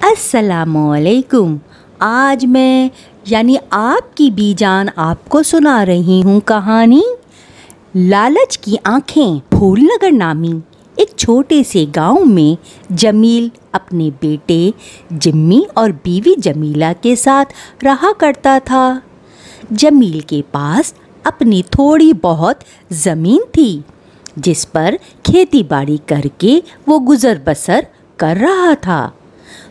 अस्सलामुअलैकुम। आज मैं यानी आपकी बीजान आपको सुना रही हूँ कहानी लालच की आँखें। फूलनगर नामी एक छोटे से गांव में जमील अपने बेटे जिम्मी और बीवी जमीला के साथ रहा करता था। जमील के पास अपनी थोड़ी बहुत ज़मीन थी जिस पर खेती बाड़ी करके वो गुज़र बसर कर रहा था।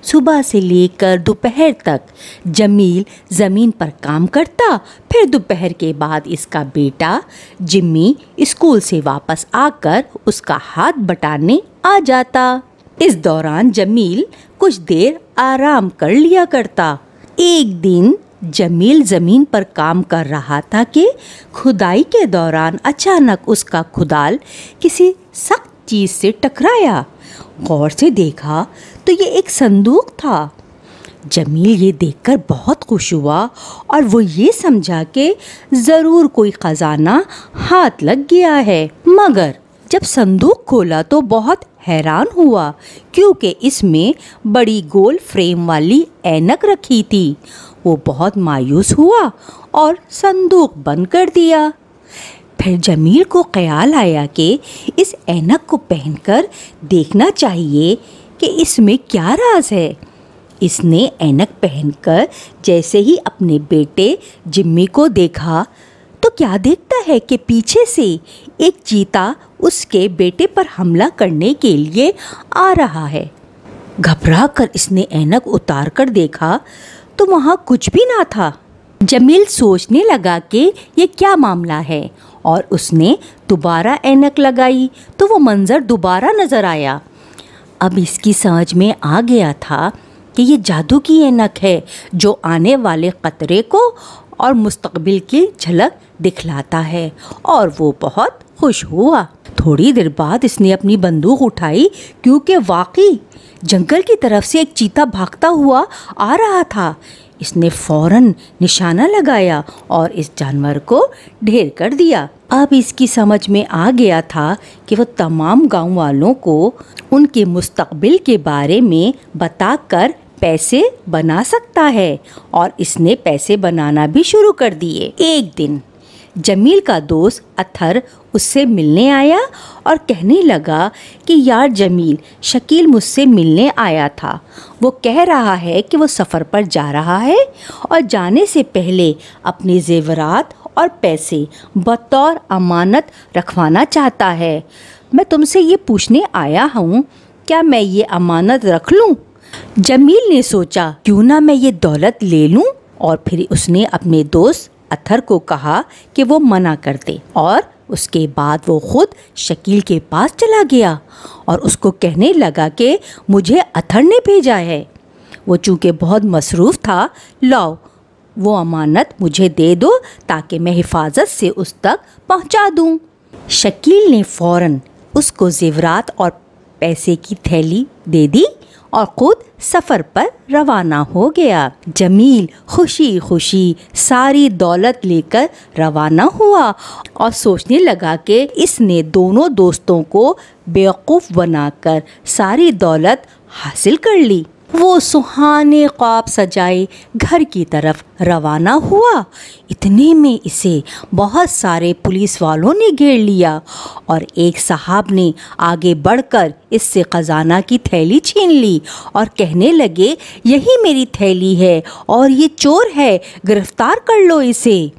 सुबह से लेकर दोपहर तक जमील ज़मीन पर काम करता, फिर दोपहर के बाद इसका बेटा जिम्मी स्कूल से वापस आकर उसका हाथ बटाने आ जाता। इस दौरान जमील कुछ देर आराम कर लिया करता। एक दिन जमील ज़मीन पर काम कर रहा था कि खुदाई के दौरान अचानक उसका कुदाल किसी सख्त चीज़ से टकराया। गौर से देखा तो ये एक संदूक था। जमील ये देखकर बहुत खुश हुआ और वो ये समझा कि ज़रूर कोई ख़जाना हाथ लग गया है। मगर जब संदूक खोला तो बहुत हैरान हुआ क्योंकि इसमें बड़ी गोल फ्रेम वाली ऐनक रखी थी। वो बहुत मायूस हुआ और संदूक बंद कर दिया। फिर जमील को ख्याल आया कि इस ऐनक को पहनकर देखना चाहिए कि इसमें क्या राज है। इसने ऐनक पहनकर जैसे ही अपने बेटे जिम्मी को देखा तो क्या देखता है कि पीछे से एक चीता उसके बेटे पर हमला करने के लिए आ रहा है। घबरा कर इसने ऐनक उतार कर देखा तो वहाँ कुछ भी ना था। जमील सोचने लगा कि ये क्या मामला है और उसने दोबारा ऐनक लगाई तो वो मंज़र दोबारा नज़र आया। अब इसकी समझ में आ गया था कि ये जादू की ऐनक है जो आने वाले ख़तरे को और मुस्तकबिल की झलक दिखलाता है और वो बहुत खुश हुआ। थोड़ी देर बाद इसने अपनी बंदूक उठाई क्योंकि वाकई जंगल की तरफ से एक चीता भागता हुआ आ रहा था। इसने फौरन निशाना लगाया और इस जानवर को ढेर कर दिया। अब इसकी समझ में आ गया था कि वो तमाम गांव वालों को उनके मुस्तकबिल के बारे में बताकर पैसे बना सकता है और इसने पैसे बनाना भी शुरू कर दिए। एक दिन जमील का दोस्त अथर उससे मिलने आया और कहने लगा कि यार जमील, शकील मुझसे मिलने आया था। वो कह रहा है कि वो सफ़र पर जा रहा है और जाने से पहले अपने ज़ेवरात और पैसे बतौर अमानत रखवाना चाहता है। मैं तुमसे ये पूछने आया हूँ, क्या मैं ये अमानत रख लूँ? जमील ने सोचा क्यों ना मैं ये दौलत ले लूँ, और फिर उसने अपने दोस्त अथर को कहा कि वो मना कर दे। और उसके बाद वो खुद शकील के पास चला गया और उसको कहने लगा कि मुझे अथर ने भेजा है। वो चूँकि बहुत मसरूफ़ था, लाओ वो अमानत मुझे दे दो ताकि मैं हिफाजत से उस तक पहुंचा दूं। शकील ने फ़ौरन उसको ज़ेवरात और पैसे की थैली दे दी और ख़ुद सफ़र पर रवाना हो गया। जमील खुशी खुशी सारी दौलत लेकर रवाना हुआ और सोचने लगा कि इसने दोनों दोस्तों को बेवकूफ़ बनाकर सारी दौलत हासिल कर ली। वो सुहाने ख्वाब सजाए घर की तरफ रवाना हुआ। इतने में इसे बहुत सारे पुलिस वालों ने घेर लिया और एक साहब ने आगे बढ़कर इससे ख़जाना की थैली छीन ली और कहने लगे, यही मेरी थैली है और ये चोर है, गिरफ्तार कर लो इसे।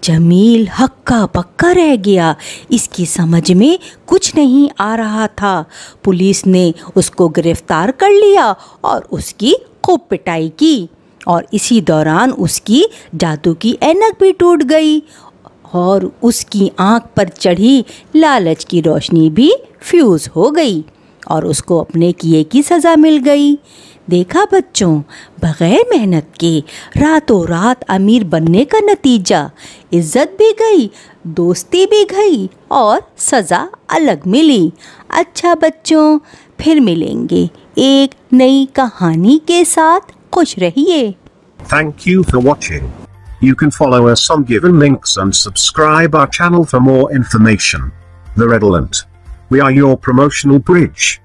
जमील हक्का बक्का रह गया। इसकी समझ में कुछ नहीं आ रहा था। पुलिस ने उसको गिरफ्तार कर लिया और उसकी खूब पिटाई की और इसी दौरान उसकी जादू की ऐनक भी टूट गई और उसकी आँख पर चढ़ी लालच की रोशनी भी फ्यूज़ हो गई और उसको अपने किए की सज़ा मिल गई। देखा बच्चों, बग़ैर मेहनत के रातों रात अमीर बनने का नतीजा, इज़्ज़त भी गई, दोस्ती भी गई और सज़ा अलग मिली। अच्छा बच्चों, फिर मिलेंगे एक नई कहानी के साथ। खुश रहिए। Thank you for watching. You can follow us on given links and subscribe our channel for more information. The Redolent. We are your promotional bridge.